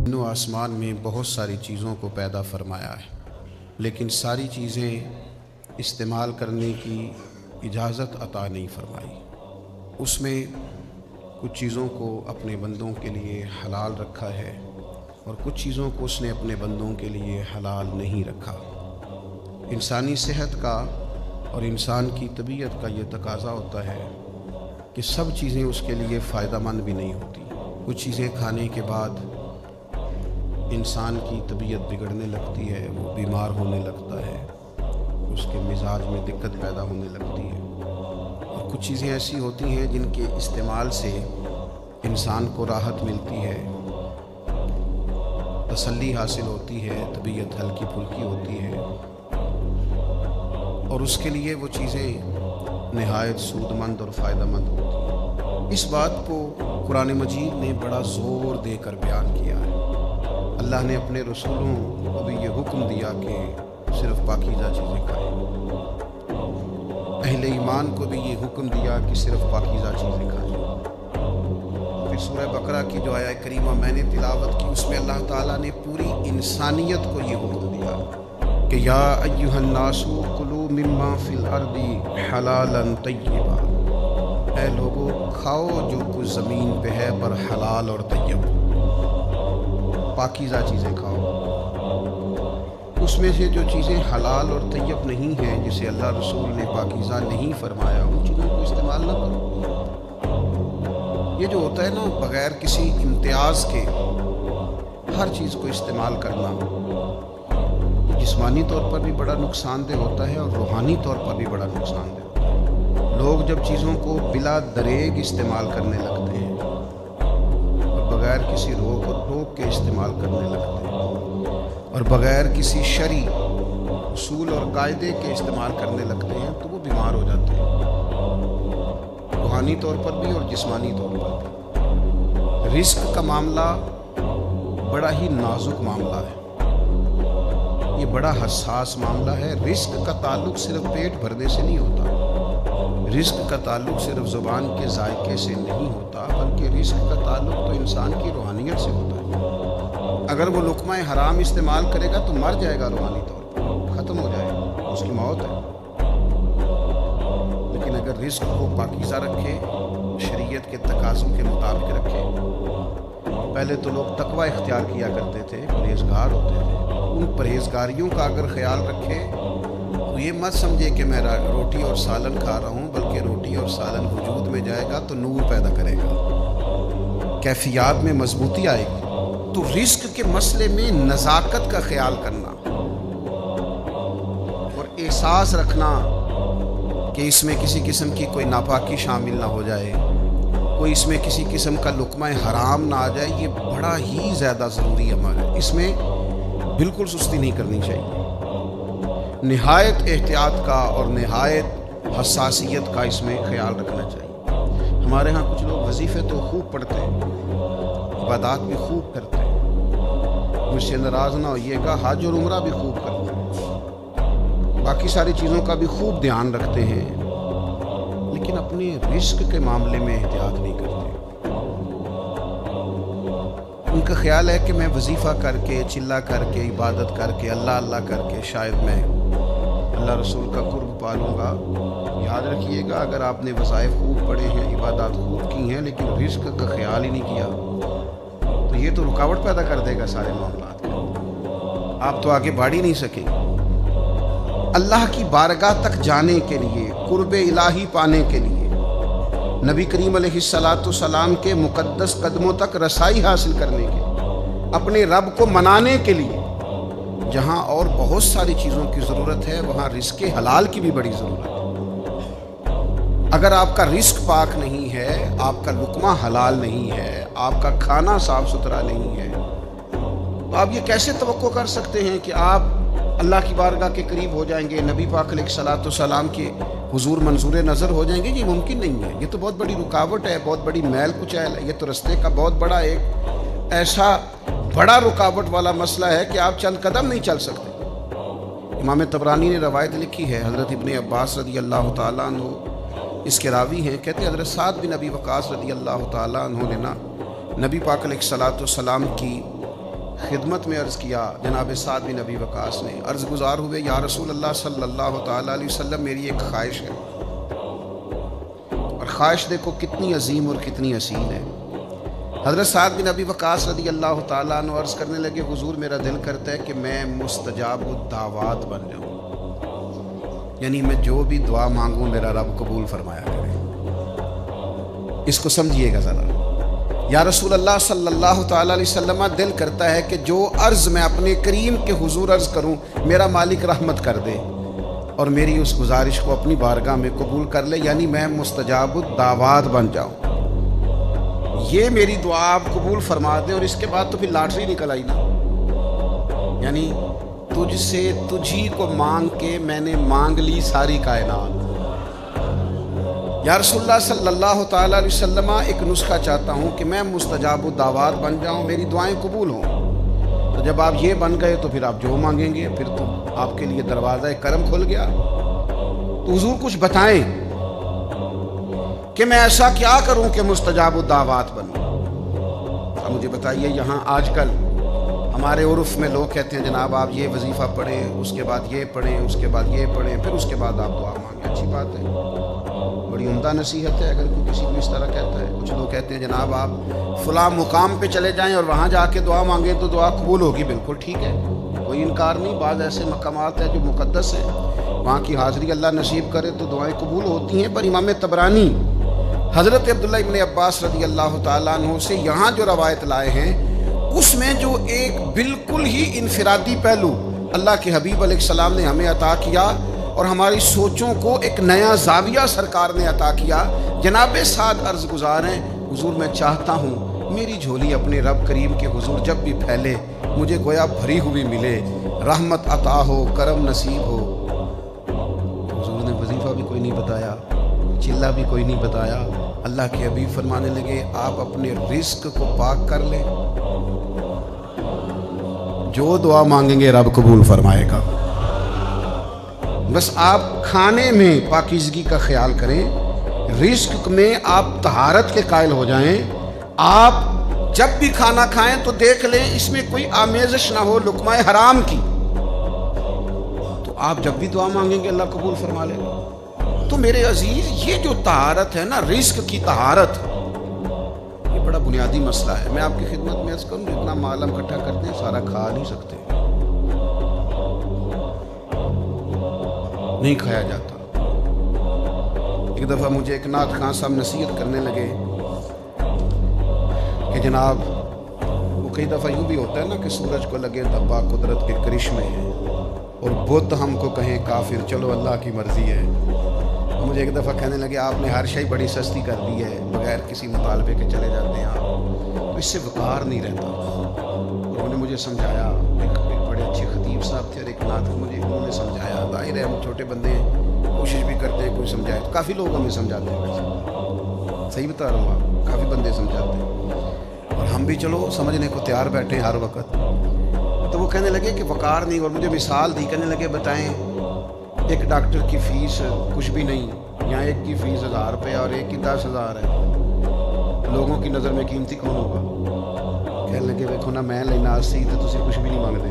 زمین و آسمان میں بہت ساری چیزوں کو پیدا فرمایا ہے، لیکن ساری چیزیں استعمال کرنے کی اجازت عطا نہیں فرمائی۔ اس میں کچھ چیزوں کو اپنے بندوں کے لیے حلال رکھا ہے اور کچھ چیزوں کو اس نے اپنے بندوں کے لیے حلال نہیں رکھا۔ انسانی صحت کا اور انسان کی طبیعت کا یہ تقاضا ہوتا ہے کہ سب چیزیں اس کے لیے فائدہ مند بھی نہیں ہوتی۔ کچھ چیزیں کھانے کے بعد انسان کی طبیعت بگڑنے لگتی ہے، وہ بیمار ہونے لگتا ہے، اس کے مزاج میں دقت پیدا ہونے لگتی ہے، اور کچھ چیزیں ایسی ہوتی ہیں جن کے استعمال سے انسان کو راحت ملتی ہے، تسلی حاصل ہوتی ہے، طبیعت ہلکی پھلکی ہوتی ہے، اور اس کے لیے وہ چیزیں نہایت سود مند اور فائدہ مند ہوتی ہیں۔ اس بات کو قرآن مجید نے بڑا زور دے کر بیان کیا ہے۔ اللہ نے اپنے رسولوں کو بھی یہ حکم دیا کہ صرف پاکیزہ چیزیں کھائیں، اہل ایمان کو بھی یہ حکم دیا کہ صرف پاکیزہ چیزیں کھائیں۔ پھر سورہ بقرہ کی جو آیہ کریمہ میں نے تلاوت کی، اس میں اللہ تعالیٰ نے پوری انسانیت کو یہ حکم دیا کہ یا ایھا الناس کلوا مما فی الارض حلالا طیبا، اے لوگو کھاؤ جو کچھ زمین پہ ہے پر حلال اور طیب، پاکیزہ چیزیں کھاؤ۔ اس میں سے جو چیزیں حلال اور طیب نہیں ہیں، جسے اللہ رسول نے پاکیزہ نہیں فرمایا، ان چیزوں کو استعمال نہ کرو۔ یہ جو ہوتا ہے نا بغیر کسی امتیاز کے ہر چیز کو استعمال کرنا، جسمانی طور پر بھی بڑا نقصان دہ ہوتا ہے اور روحانی طور پر بھی بڑا نقصان دہ ہوتا ہے۔ لوگ جب چیزوں کو بلا دریغ استعمال کرنے لگتے ہیں اور بغیر کسی روک و ٹوک کے استعمال کرنے لگتے ہیں اور بغیر کسی شرعی اصول اور قاعدے کے استعمال کرنے لگتے ہیں، تو وہ بیمار ہو جاتے ہیں، روحانی طور پر بھی اور جسمانی طور پر بھی۔ رزق کا معاملہ بڑا ہی نازک معاملہ ہے، یہ بڑا حساس معاملہ ہے۔ رزق کا تعلق صرف پیٹ بھرنے سے نہیں ہوتا، رزق کا تعلق صرف زبان کے ذائقے سے نہیں ہوتا، بلکہ رزق کا تعلق تو انسان کی روحانیت سے ہوتا ہے۔ اگر وہ لقمہ حرام استعمال کرے گا تو مر جائے گا، روحانی طور پر ختم ہو جائے گا، اس کی موت ہے۔ لیکن اگر رزق کو پاکیزہ رکھے، شریعت کے تقاضوں کے مطابق رکھے، پہلے تو لوگ تقوی اختیار کیا کرتے تھے، پرہیزگار ہوتے تھے، ان پرہیزگاریوں کا اگر خیال رکھے تو یہ مت سمجھے کہ میں روٹی اور سالن کھا رہا ہوں، بلکہ روٹی اور سالن وجود میں جائے گا تو نور پیدا کرے گا، کیفیات میں مضبوطی آئے گی۔ تو رزق کے مسئلے میں نزاکت کا خیال کرنا اور احساس رکھنا کہ اس میں کسی قسم کی کوئی ناپاکی شامل نہ ہو جائے، کوئی اس میں کسی قسم کا لقمہ حرام نہ آ جائے، یہ بڑا ہی زیادہ ضروری عمل ہے۔ اس میں بالکل سستی نہیں کرنی چاہیے، نہایت احتیاط کا اور نہایت حساسیت کا اس میں خیال رکھنا چاہیے۔ ہمارے ہاں کچھ لوگ وظیفے تو خوب پڑھتے ہیں، عبادات بھی خوب کرتے ہیں، مجھ سے ناراض نہ ہوئیے گا، حج اور عمرہ بھی خوب کرتے ہیں، باقی ساری چیزوں کا بھی خوب دھیان رکھتے ہیں، لیکن اپنے رزق کے معاملے میں احتیاط نہیں کرتے۔ ان کا خیال ہے کہ میں وظیفہ کر کے، چلا کر کے، عبادت کر کے، اللہ اللہ کر کے شاید میں اللہ رسول کا قرب پالوں گا۔ یاد رکھیے گا، اگر آپ نے وظائف خوب پڑھے ہیں، عبادات خوب کی ہیں، لیکن رزق کا خیال ہی نہیں کیا، تو یہ تو رکاوٹ پیدا کر دے گا سارے معاملات کا، آپ تو آگے بڑھ ہی نہیں سکیں۔ اللہ کی بارگاہ تک جانے کے لیے، قرب الہی پانے کے لیے، نبی کریم علیہ السلام کے مقدس قدموں تک رسائی حاصل کرنے کے لیے، اپنے رب کو منانے کے لیے، جہاں اور بہت ساری چیزوں کی ضرورت ہے، وہاں رزق حلال کی بھی بڑی ضرورت ہے۔ اگر آپ کا رزق پاک نہیں ہے، آپ کا لقمہ حلال نہیں ہے، آپ کا کھانا صاف ستھرا نہیں ہے، تو آپ یہ کیسے توقع کر سکتے ہیں کہ آپ اللہ کی بارگاہ کے قریب ہو جائیں گے، نبی پاک علیہ السلام کے حضور منظور نظر ہو جائیں گے؟ یہ ممکن نہیں ہے، یہ تو بہت بڑی رکاوٹ ہے، بہت بڑی میل کچیل ہے، یہ تو رستے کا بہت بڑا ایک ایسا بڑا رکاوٹ والا مسئلہ ہے کہ آپ چند قدم نہیں چل سکتے۔ امام طبرانی نے روایت لکھی ہے، حضرت ابن عباس رضی اللہ تعالیٰ عنہ اس کے راوی ہیں، کہتے ہیں حضرت سعد بن ابی وقاص رضی اللہ تعالیٰ عنہ نے نبی پاک علیہ السلام کی خدمت میں عرض کیا جناب سعد بن ابی وقاص نے، عرض گزار ہوئے یا رسول اللہ صلی اللہ تعالیٰ علیہ وسلم میری ایک خواہش ہے، اور خواہش دیکھو کتنی عظیم اور کتنی اصیل ہے۔ حضرت سعد بن ابی وقاص رضی اللہ تعالیٰ عنہ عرض کرنے لگے حضور میرا دل کرتا ہے کہ میں مستجاب الدعوات بن جاؤں، یعنی میں جو بھی دعا مانگوں میرا رب قبول فرمایا کرے۔ اس کو سمجھیے گا ذرا، یا رسول اللہ صلی اللہ تعالیٰ علیہ وسلم دل کرتا ہے کہ جو عرض میں اپنے کریم کے حضور عرض کروں میرا مالک رحمت کر دے اور میری اس گزارش کو اپنی بارگاہ میں قبول کر لے، یعنی میں مستجاب الدعوات بن جاؤں، یہ میری دعا آپ قبول فرما دیں۔ اور اس کے بعد تو پھر لاٹری نکل آئی نا، یعنی تجھ سے تجھی کو مانگ کے میں نے مانگ لی ساری کائنات۔ یا رسول اللہ صلی اللہ تعالیٰ علیہ وسلم ایک نسخہ چاہتا ہوں کہ میں مستجاب الدعوات بن جاؤں، میری دعائیں قبول ہوں۔ تو جب آپ یہ بن گئے تو پھر آپ جو مانگیں گے پھر تو آپ کے لیے دروازہ کرم کھل گیا۔ تو حضور کچھ بتائیں کہ میں ایسا کیا کروں کہ مستجاب الدعوات بنوں۔ اب مجھے بتائیے، یہاں آج کل ہمارے عرف میں لوگ کہتے ہیں جناب آپ یہ وظیفہ پڑھیں، اس کے بعد یہ پڑھیں، اس کے بعد یہ پڑھیں، پھر اس کے بعد آپ دعا مانگیں۔ اچھی بات ہے، بڑی عمدہ نصیحت ہے اگر کوئی کسی کو اس طرح کہتا ہے۔ کچھ لوگ کہتے ہیں جناب آپ فلاں مقام پہ چلے جائیں اور وہاں جا کے دعا مانگیں تو دعا قبول ہوگی۔ بالکل ٹھیک ہے، کوئی انکار نہیں، بعض ایسے مقامات ہیں جو مقدس ہیں، وہاں کی حاضری اللہ نصیب کرے تو دعائیں قبول ہوتی ہیں۔ پر امام طبرانی حضرت عبداللہ ابن عباس رضی اللہ تعالیٰ عنہ سے یہاں جو روایت لائے ہیں اس میں جو ایک بالکل ہی انفرادی پہلو اللہ کے حبیب علیہ السلام نے ہمیں عطا کیا اور ہماری سوچوں کو ایک نیا زاویہ سرکار نے عطا کیا۔ جناب سعد عرض گزار ہیں حضور میں چاہتا ہوں میری جھولی اپنے رب کریم کے حضور جب بھی پھیلے مجھے گویا بھری ہوئی ملے، رحمت عطا ہو، کرم نصیب ہو۔ حضور نے وظیفہ بھی کوئی نہیں بتایا، چلہ بھی کوئی نہیں بتایا۔ اللہ کے حبیب فرمانے لگے آپ اپنے رزق کو پاک کر لیں، جو دعا مانگیں گے رب قبول فرمائے گا۔ بس آپ کھانے میں پاکیزگی کا خیال کریں، رزق میں آپ طہارت کے قائل ہو جائیں۔ آپ جب بھی کھانا کھائیں تو دیکھ لیں اس میں کوئی آمیزش نہ ہو لقمہ حرام کی، تو آپ جب بھی دعا مانگیں گے اللہ قبول فرما لے گا۔ تو میرے عزیز یہ جو طہارت ہے نا، رزق کی طہارت، یہ بڑا بنیادی مسئلہ ہے۔ میں آپ کی خدمت میں عرض کروں جتنا مال ہم اکٹھا کرتے ہیں سارا کھا نہیں سکتے، نہیں کھایا جاتا۔ ایک دفعہ مجھے ایک نعت خان صاحب نصیحت کرنے لگے کہ جناب وہ کئی دفعہ یوں بھی ہوتا ہے نا کہ سورج کو لگے دھبا قدرت کے کرشمے ہیں اور بت ہم کو کہیں کافر، چلو اللہ کی مرضی ہے۔ مجھے ایک دفعہ کہنے لگے آپ نے ہر شے بڑی سستی کر دی ہے، بغیر کسی مطالبے کے چلے جاتے ہیں آپ، تو اس سے وقار نہیں رہتا۔ انہوں نے مجھے سمجھایا، ایک بڑے اچھے خطیب صاحب تھے اور ایک نعت مجھے انہوں نے سمجھایا۔ ظاہر ہے ہم چھوٹے بندے ہیں، کوشش بھی کرتے ہیں کوئی سمجھائے، تو کافی لوگ ہمیں سمجھاتے ہیں، ویسے صحیح بتا رہا ہوں، آپ کافی بندے سمجھاتے ہیں اور ہم بھی چلو سمجھنے کو تیار بیٹھے ہیں ہر وقت۔ تو وہ کہنے لگے کہ وقار نہیں، اور مجھے مثال دی، کہنے لگے بتائیں ایک ڈاکٹر کی فیس کچھ بھی نہیں، یہاں ایک کی فیس 1000 روپے اور ایک کی 10,000 ہے، لوگوں کی نظر میں قیمتی کون ہوگا؟ کہنے لگے دیکھو نا میں لینا 80 تو تسی کچھ بھی نہیں مانگتے،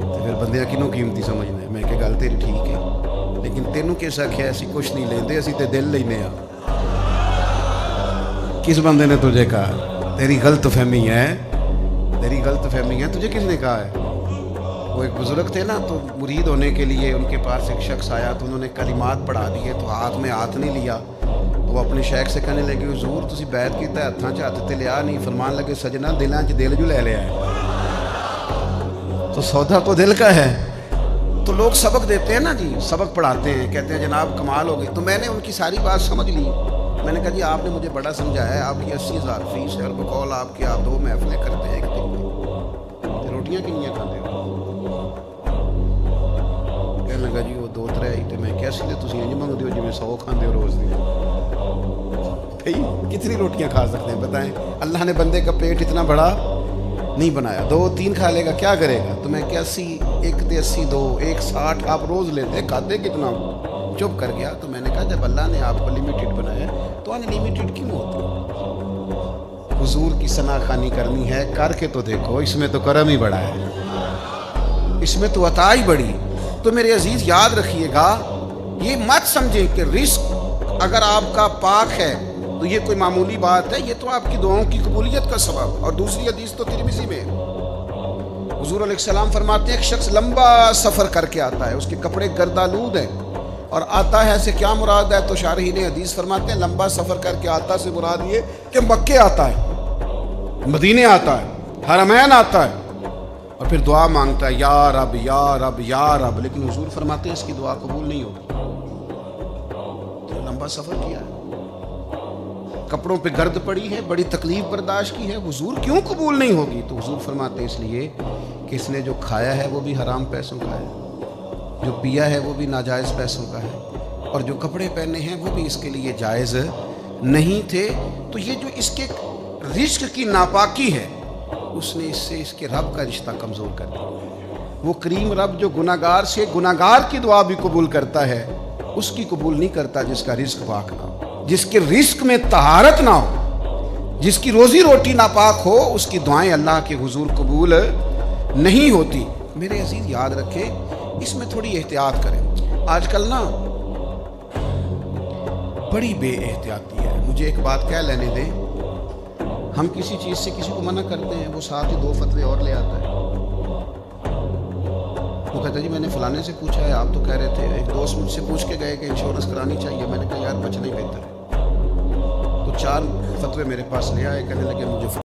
تو پھر بندے کنوں قیمتی سمجھنے؟ میں کہ گل تیری ٹھیک ہے، لیکن تینوں کیسا کیا اسی کچھ نہیں لیندے، اسی تے دل لینے ہاں۔ کس بندے نے تجھے کہا؟ تیری غلط فہمی ہے، تیری غلط فہمی ہے، تجھے کس نے کہا ہے؟ وہ ایک بزرگ تھے نا، تو مرید ہونے کے لیے ان کے پاس ایک شخص آیا تو انہوں نے کلمات پڑھا دیے، تو ہاتھ میں ہاتھ نہیں لیا، تو وہ اپنے شیخ سے کہنے لگے حضور تسی بیعت کیتا ہے ہتھاں چ ہاتھ تے لیا نہیں، فرمان لگے سجنا دلاں چ دل جو لے لیا ہے، تو سودا تو دل کا ہے۔ تو لوگ سبق دیتے ہیں نا جی، سبق پڑھاتے ہیں، کہتے ہیں جناب کمال ہو گئی، تو میں نے ان کی ساری بات سمجھ لی۔ میں نے کہا جی آپ نے مجھے بڑا سمجھایا ہے، آپ کی 80,000 فیس ہے اور بقول آپ کی آپ 2 محفلیں کرتے ہیں ایک دن میں، روٹیاں کنیاں کھاتے ہو؟ کہنے لگا جی وہ 2-3 ہی، تو میں کیا سی تسی انج منگدے ہو جی میں 100 کھاندے ہو روز دی؟ بھائی کتنی روٹیاں کھا سکتے ہیں بتائیں؟ اللہ نے بندے کا پیٹ اتنا بڑا نہیں بنایا، 2-3 کھا لے گا کیا کرے گا؟ تو میں کہ 80 ایک تے 80 2 1 60 آپ روز لیتے، کھاتے کتنا؟ چپ کر گیا۔ تو میں نے کہا جب اللہ نے آپ کو لمیٹڈ بنایا تو ان لمیٹڈ کیوں ہوتے؟ حضور کی ثنا خوانی کرنی ہے، کر کے تو دیکھو، اس میں تو کرم ہی بڑا ہے، اس میں تو عطا ہی بڑی۔ تو میرے عزیز یاد رکھیے گا، یہ مت سمجھیں کہ رزق اگر آپ کا پاک ہے تو یہ کوئی معمولی بات ہے، یہ تو آپ کی دعاؤں کی قبولیت کا سبب۔ اور دوسری حدیث تو ترمذی میں حضور علیہ السلام فرماتے ہیں ایک شخص لمبا سفر کر کے آتا ہے، اس کے کپڑے گردآلود ہیں، اور آتا ہے سے کیا مراد ہے؟ تو شارحین حدیث فرماتے ہیں لمبا سفر کر کے آتا سے مراد یہ کہ مکے آتا ہے، مدینے آتا ہے، حرمین آتا ہے، اور پھر دعا مانگتا ہے یا رب یا رب یا رب، لیکن حضور فرماتے ہیں اس کی دعا قبول نہیں ہوگی۔ تو لمبا سفر کیا ہے، کپڑوں پہ گرد پڑی ہے، بڑی تکلیف برداشت کی ہے، حضور کیوں قبول نہیں ہوگی؟ تو حضور فرماتے ہیں اس لیے کہ اس نے جو کھایا ہے وہ بھی حرام پیسوں کا ہے، جو پیا ہے وہ بھی ناجائز پیسوں کا ہے، اور جو کپڑے پہنے ہیں وہ بھی اس کے لیے جائز نہیں تھے۔ تو یہ جو اس کے رزق کی ناپاکی ہے، اس نے اس سے اس کے رب کا رشتہ کمزور کر دیا۔ وہ کریم رب جو گناہگار سے گناہگار کی دعا بھی قبول کرتا ہے، اس کی قبول نہیں کرتا جس کا رزق پاک نہ ہو، جس کے رزق میں طہارت نہ ہو، جس کی روزی روٹی ناپاک ہو، اس کی دعائیں اللہ کے حضور قبول نہیں ہوتی۔ میرے عزیز یاد رکھیں، اس میں تھوڑی احتیاط کریں۔ آج کل نا بڑی بے احتیاطی ہے۔ مجھے ایک بات کہہ لینے دیں، ہم کسی چیز سے کسی کو منع کرتے ہیں، وہ ساتھ ہی 2 فتوے اور لے آتا ہے۔ وہ کہتا ہے جی میں نے فلانے سے پوچھا ہے، آپ تو کہہ رہے تھے، ایک دوست مجھ سے پوچھ کے گئے کہ انشورنس کرانی چاہیے، میں نے کہا یار بچنا ہی بہتر ہے۔ تو 4 فتوے میرے پاس لے آئے، کہنے لگے مجھے